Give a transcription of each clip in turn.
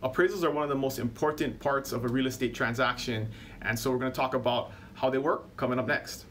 Appraisals are one of the most important parts of a real estate transaction, and so we're going to talk about how they work coming up next.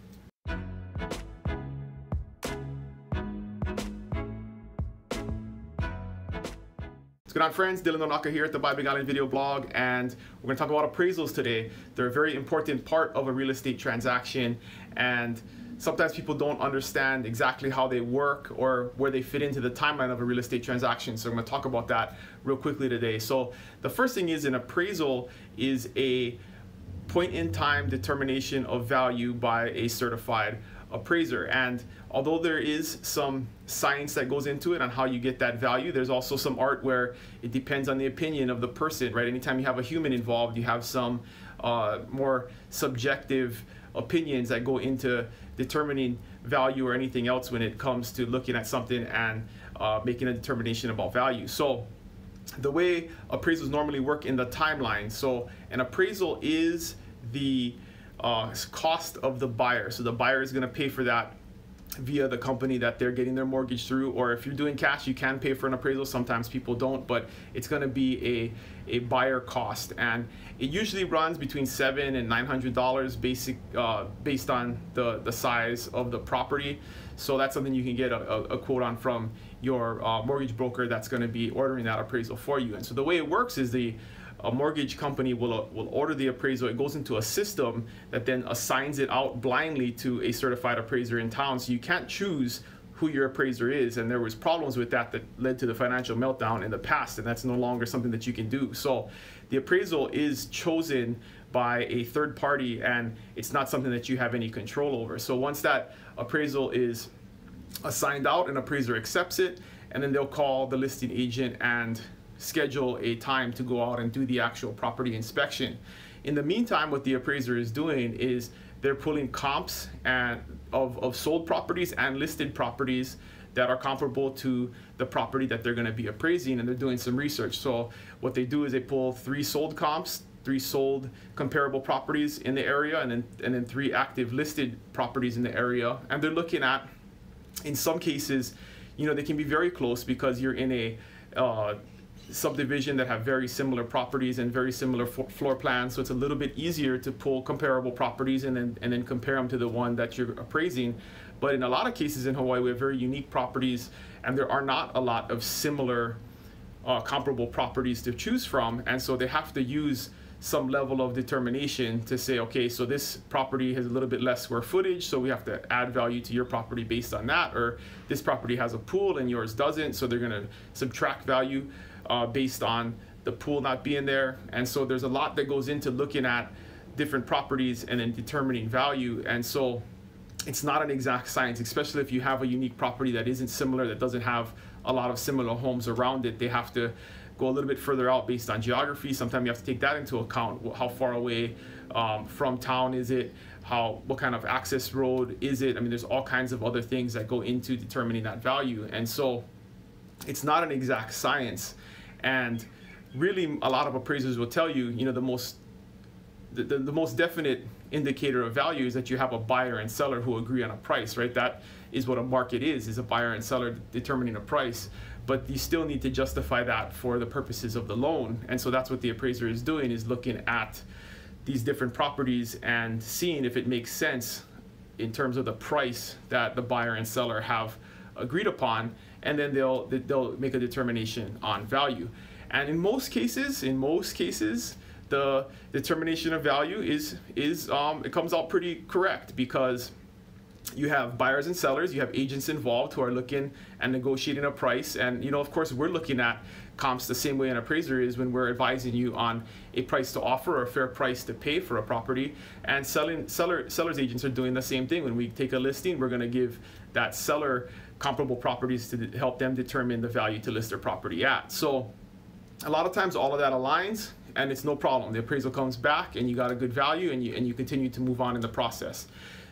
What's going on, friends? Dylan Nonaka here at the Buy Big Island video blog, and we're going to talk about appraisals today. They're a very important part of a real estate transaction, and sometimes people don't understand exactly how they work or where they fit into the timeline of a real estate transaction. So I'm going to talk about that real quickly today. So the first thing is, an appraisal is a point in time determination of value by a certified appraiser. And although there is some science that goes into it on how you get that value, there's also some art where it depends on the opinion of the person, right? Anytime you have a human involved, you have some more subjective opinions that go into determining value or anything else when it comes to looking at something and making a determination about value. So the way appraisals normally work in the timeline, so an appraisal is the cost of the buyer. So the buyer is going to pay for that via the company that they're getting their mortgage through, or if you're doing cash, you can pay for an appraisal. Sometimes people don't, but it's going to be a buyer cost, and it usually runs between $700 and $900 based on the size of the property. So that's something you can get a quote on from your mortgage broker that's going to be ordering that appraisal for you. And so the way it works is a mortgage company will order the appraisal. It goes into a system that then assigns it out blindly to a certified appraiser in town. So you can't choose who your appraiser is, and there was problems with that led to the financial meltdown in the past, and that's no longer something that you can do. So the appraisal is chosen by a third party, and it's not something that you have any control over. So once that appraisal is assigned out, an appraiser accepts it, and then they'll call the listing agent and schedule a time to go out and do the actual property inspection. In the meantime, what the appraiser is doing is they're pulling comps of sold properties and listed properties that are comparable to the property that they're going to be appraising, and they're doing some research. So what they do is they pull 3 sold comps, 3 sold comparable properties in the area, and then 3 active listed properties in the area. And they're looking at, in some cases, you know, they can be very close because you're in a subdivision that have very similar properties and very similar floor plans, so it's a little bit easier to pull comparable properties and then compare them to the one that you're appraising. But in a lot of cases in Hawaii, we have very unique properties, and there are not a lot of similar comparable properties to choose from, and so they have to use some level of determination to say, okay, so this property has a little bit less square footage, so we have to add value to your property based on that, or this property has a pool and yours doesn't, so they're going to subtract value based on the pool not being there. And so there's a lot that goes into looking at different properties and then determining value. And so it's not an exact science, especially if you have a unique property that isn't similar, that doesn't have a lot of similar homes around it. They have to go a little bit further out based on geography. Sometimes you have to take that into account. How far away from town is it? What kind of access road is it? I mean, there's all kinds of other things that go into determining that value. And so it's not an exact science. And really, a lot of appraisers will tell you, you know, the most definite indicator of value is that you have a buyer and seller who agree on a price, right? That is what a market is a buyer and seller determining a price. But you still need to justify that for the purposes of the loan. And so that's what the appraiser is doing, is looking at these different properties and seeing if it makes sense in terms of the price that the buyer and seller have agreed upon, and then they'll make a determination on value. And in most cases, the determination of value is it comes out pretty correct, because you have buyers and sellers, you have agents involved who are looking and negotiating a price. And, you know, of course, we're looking at comps the same way an appraiser is when we're advising you on a price to offer or a fair price to pay for a property. And sellers agents are doing the same thing. When we take a listing, we're going to give that seller comparable properties to help them determine the value to list their property at. So a lot of times all of that aligns, and it's no problem. The appraisal comes back and you got a good value, and you continue to move on in the process.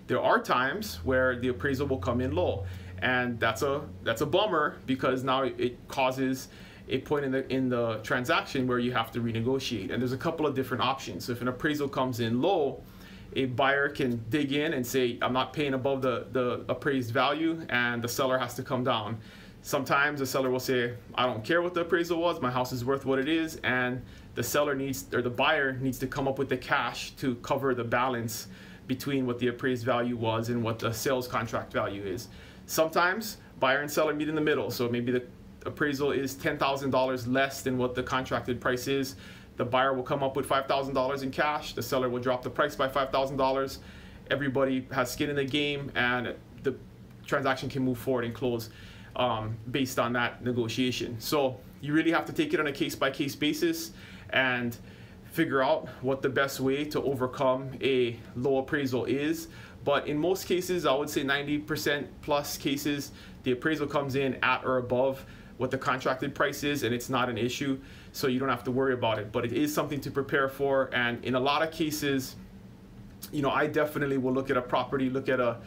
There are times where the appraisal will come in low, and that's a bummer, because now it causes a point in the transaction where you have to renegotiate. And there's a couple of different options. So if an appraisal comes in low, a buyer can dig in and say, I'm not paying above the appraised value, and the seller has to come down Sometimes the seller will say, I don't care what the appraisal was, my house is worth what it is, and the seller needs, or the buyer needs to come up with the cash to cover the balance between what the appraised value was and what the sales contract value is. Sometimes buyer and seller meet in the middle, so maybe the appraisal is $10,000 less than what the contracted price is. The buyer will come up with $5,000 in cash, the seller will drop the price by $5,000. Everybody has skin in the game, and the transaction can move forward and close based on that negotiation. So you really have to take it on a case-by-case basis and figure out what the best way to overcome a low appraisal is. But in most cases, I would say 90% plus cases, the appraisal comes in at or above what the contracted price is, and it's not an issue, so you don't have to worry about it. But it is something to prepare for, and in a lot of cases, you know, I definitely will look at a property, look at a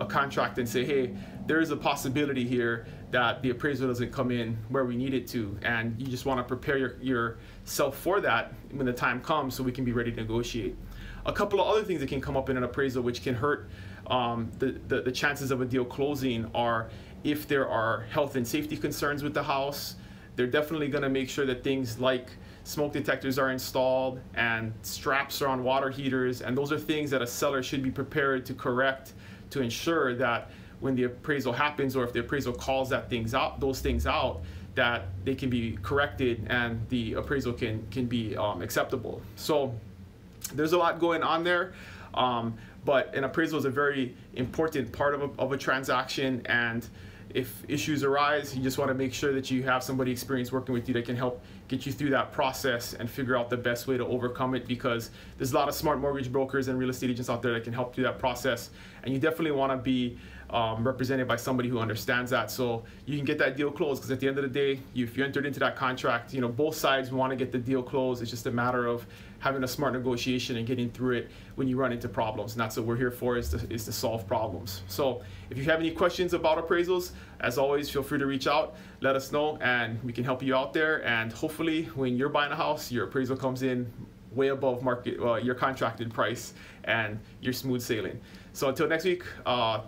contract and say, hey, there is a possibility here that the appraisal doesn't come in where we need it to, and you just want to prepare yourself for that when the time comes so we can be ready to negotiate. A couple of other things that can come up in an appraisal which can hurt the chances of a deal closing are if there are health and safety concerns with the house. They're definitely going to make sure that things like smoke detectors are installed and straps are on water heaters, and those are things that a seller should be prepared to correct to ensure that when the appraisal happens, or if the appraisal calls those things out, that they can be corrected and the appraisal can be acceptable. So there's a lot going on there, but an appraisal is a very important part of a transaction, and if issues arise, you just want to make sure that you have somebody experienced working with you that can help get you through that process and figure out the best way to overcome it, because there's a lot of smart mortgage brokers and real estate agents out there that can help through that process, and you definitely want to be represented by somebody who understands that, so you can get that deal closed. Because at the end of the day, if you entered into that contract, you know, both sides want to get the deal closed. It's just a matter of having a smart negotiation and getting through it when you run into problems, and that's what we're here for, is to solve problems. So if you have any questions about appraisals, as always, feel free to reach out, let us know, and we can help you out there. And hopefully when you're buying a house, your appraisal comes in way above market, your contracted price, and you're smooth sailing. So until next week,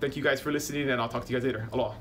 thank you guys for listening, and I'll talk to you guys later. Aloha.